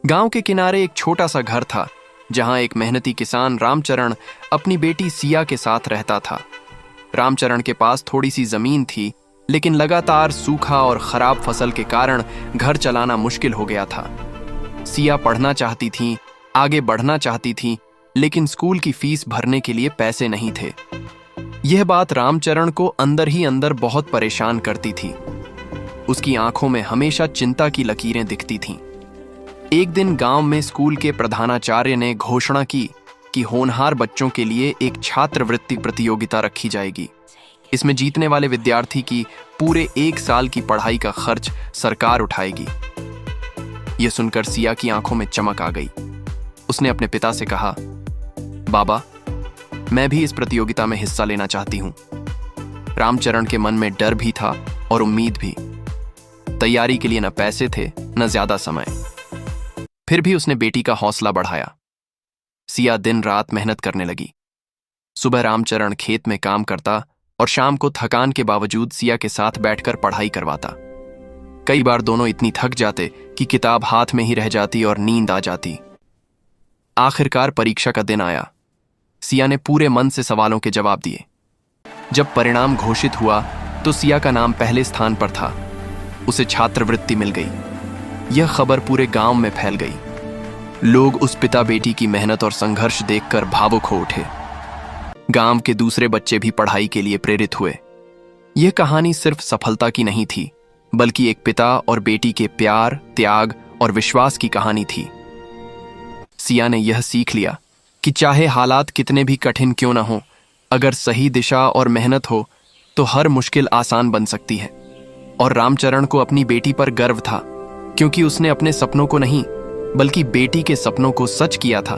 गांव के किनारे एक छोटा सा घर था जहां एक मेहनती किसान रामचरण अपनी बेटी सिया के साथ रहता था। रामचरण के पास थोड़ी सी जमीन थी, लेकिन लगातार सूखा और खराब फसल के कारण घर चलाना मुश्किल हो गया था। सिया पढ़ना चाहती थी, आगे बढ़ना चाहती थी, लेकिन स्कूल की फीस भरने के लिए पैसे नहीं थे। यह बात रामचरण को अंदर ही अंदर बहुत परेशान करती थी। उसकी आंखों में हमेशा चिंता की लकीरें दिखती थीं। एक दिन गांव में स्कूल के प्रधानाचार्य ने घोषणा की कि होनहार बच्चों के लिए एक छात्रवृत्ति प्रतियोगिता रखी जाएगी। इसमें जीतने वाले विद्यार्थी की पूरे 1 साल की पढ़ाई का खर्च सरकार उठाएगी। यह सुनकर सिया की आंखों में चमक आ गई। उसने अपने पिता से कहा, बाबा, मैं भी इस प्रतियोगिता में हिस्सा लेना चाहती हूं। रामचरण के मन में डर भी था और उम्मीद भी। तैयारी के लिए न पैसे थे न ज्यादा समय। फिर भी उसने बेटी का हौसला बढ़ाया। सिया दिन रात मेहनत करने लगी। सुबह रामचरण खेत में काम करता और शाम को थकान के बावजूद सिया के साथ बैठकर पढ़ाई करवाता। कई बार दोनों इतनी थक जाते कि किताब हाथ में ही रह जाती और नींद आ जाती। आखिरकार परीक्षा का दिन आया। सिया ने पूरे मन से सवालों के जवाब दिए। जब परिणाम घोषित हुआ तो सिया का नाम पहले स्थान पर था। उसे छात्रवृत्ति मिल गई। यह खबर पूरे गांव में फैल गई। लोग उस पिता बेटी की मेहनत और संघर्ष देखकर भावुक हो उठे। गांव के दूसरे बच्चे भी पढ़ाई के लिए प्रेरित हुए। यह कहानी सिर्फ सफलता की नहीं थी, बल्कि एक पिता और बेटी के प्यार, त्याग और विश्वास की कहानी थी। सिया ने यह सीख लिया कि चाहे हालात कितने भी कठिन क्यों न हो, अगर सही दिशा और मेहनत हो तो हर मुश्किल आसान बन सकती है। और रामचरण को अपनी बेटी पर गर्व था, क्योंकि उसने अपने सपनों को नहीं बल्कि बेटी के सपनों को सच किया था।